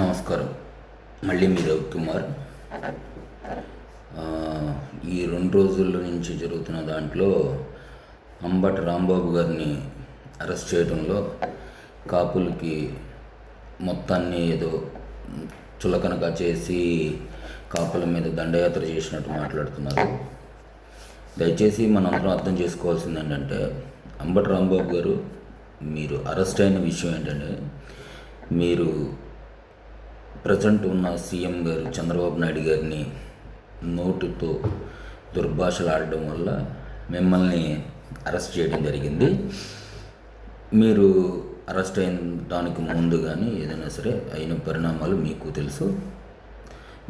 నమస్కారం. మళ్ళీ మీ రవికుమార్. ఈ 2 రోజుల నుంచి జరుగుతున్న దాంట్లో అంబటి రాంబాబు గారిని అరెస్ట్ చేయడంలో కాపులకి మొత్తాన్ని ఏదో చులకనగా చేసి కాపుల మీద దండయాత్ర చేసినట్టు మాట్లాడుతున్నారు. దయచేసి మనందరం అర్థం చేసుకోవాల్సింది ఏంటంటే, అంబటి రాంబాబు గారు మీరు అరెస్ట్ అయిన విషయం ఏంటంటే, మీరు ప్రజెంట్ ఉన్న సీఎం గారు చంద్రబాబు నాయుడు గారిని నోటుతో దుర్భాషలు ఆడడం వల్ల మిమ్మల్ని అరెస్ట్ చేయడం జరిగింది. మీరు అరెస్ట్ అయిన దానికి ముందు కానీ ఏదైనా సరే అయిన పరిణామాలు మీకు తెలుసు.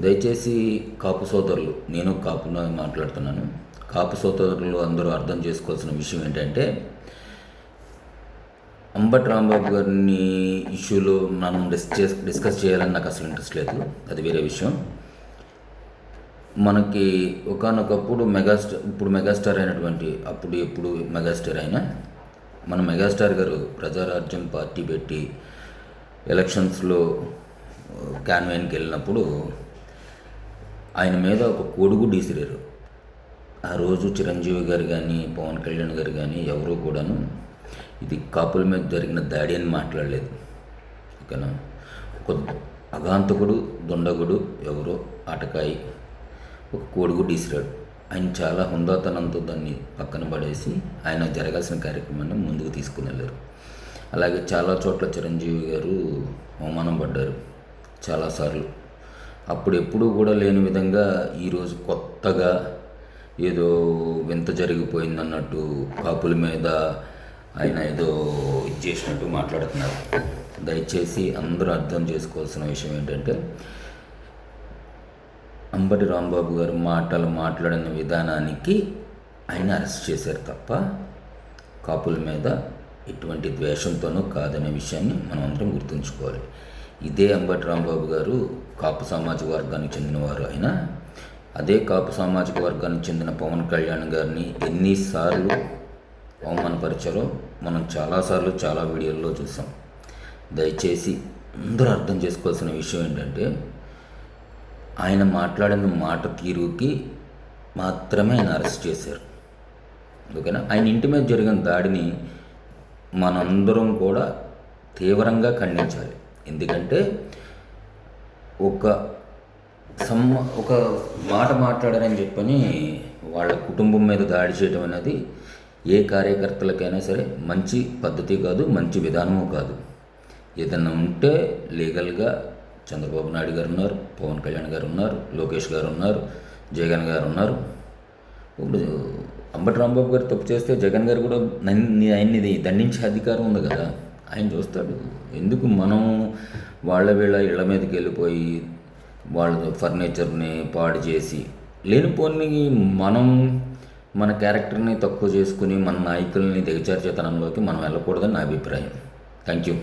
దయచేసి కాపు సోదరులు, నేను కాపులో మాట్లాడుతున్నాను, కాపు సోదరులు అందరూ అర్థం చేసుకోవాల్సిన విషయం ఏంటంటే, అంబటి రాంబాబు గారిని ఇష్యూలో మనం డిస్కస్ చేయాలని నాకు అసలు ఇంట్రెస్ట్ లేదు, అది వేరే విషయం. మనకి ఒకానొకప్పుడు ఇప్పుడు మెగాస్టార్ అయినటువంటి ఎప్పుడు మెగాస్టార్ అయినా మన మెగాస్టార్ గారు ప్రజారాజ్యం పార్టీ పెట్టి ఎలక్షన్స్లో క్యాన్వైన్కి వెళ్ళినప్పుడు ఆయన మీద ఒక కోడిగుడ్డు విసిరారు. ఆ రోజు చిరంజీవి గారు కానీ పవన్ కళ్యాణ్ గారు కానీ ఎవరు కూడాను ఇది కాపుల మీద జరిగిన దాడి అని మాట్లాడలేదు. ఓకేనా? ఒక అగాంతకుడు, దొండగుడు, ఎవరో ఆటకాయి ఒక కోడిగుడ్డు విసిరాడు. ఆయన చాలా హుందాతనంతో దాన్ని పక్కన పడేసి ఆయన జరగాల్సిన కార్యక్రమాన్ని ముందుకు తీసుకుని వెళ్ళారు. అలాగే చాలా చోట్ల చిరంజీవి గారు అవమానం పడ్డారు చాలాసార్లు. అప్పుడు ఎప్పుడూ కూడా లేని విధంగా ఈరోజు కొత్తగా ఏదో వింత జరిగిపోయిందన్నట్టు కాపుల మీద ఆయన ఏదో చేసినట్టు మాట్లాడుతున్నారు. దయచేసి అందరూ అర్థం చేసుకోవాల్సిన విషయం ఏంటంటే, అంబటి రాంబాబు గారు మాట్లాడిన విధానానికి ఆయన అరెస్ట్ చేశారు తప్ప కాపుల మీద ఎటువంటి ద్వేషంతోనూ కాదనే విషయాన్ని మనం అందరం గుర్తుంచుకోవాలి. ఇదే అంబటి రాంబాబు గారు కాపు సామాజిక వర్గానికి చెందినవారు అయినా అదే కాపు సామాజిక వర్గానికి చెందిన పవన్ కళ్యాణ్ గారిని ఎన్నిసార్లు అవమానపరిచారో మనం చాలాసార్లు చాలా వీడియోల్లో చూసాం. దయచేసి అందరూ అర్థం చేసుకోవాల్సిన విషయం ఏంటంటే, ఆయన మాట్లాడిన మాట తీరుకి మాత్రమే ఆయన అరెస్ట్ చేశారు. ఓకేనా? ఆయన ఇంటి మీద జరిగిన దాడిని మనందరం కూడా తీవ్రంగా ఖండించాలి. ఎందుకంటే ఒక మాట మాట్లాడారని చెప్పని వాళ్ళ కుటుంబం మీద దాడి చేయడం అనేది ఏ కార్యకర్తలకైనా సరే మంచి పద్ధతి కాదు, మంచి విధానము కాదు. ఏదన్నా ఉంటే లీగల్గా చంద్రబాబు నాయుడు గారు ఉన్నారు, పవన్ కళ్యాణ్ గారు ఉన్నారు, లోకేష్ గారు ఉన్నారు, జగన్ గారు ఉన్నారు. ఇప్పుడు అంబటి రాంబాబు గారు తప్పు చేస్తే జగన్ గారు కూడా ఆయన్ని దండించే అధికారం ఉంది కదా, ఆయన చూస్తాడు. ఎందుకు మనం వీళ్ళ ఇళ్ళ మీదకి వెళ్ళిపోయి వాళ్ళ ఫర్నిచర్ని పాడు చేసి లేనిపోని మనం మన క్యారెక్టర్ని తక్కువ చేసుకుని మన నాయకుల్ని దిగజార్చేతనంలోకి మనం వెళ్ళకూడదని నా అభిప్రాయం. Thank you.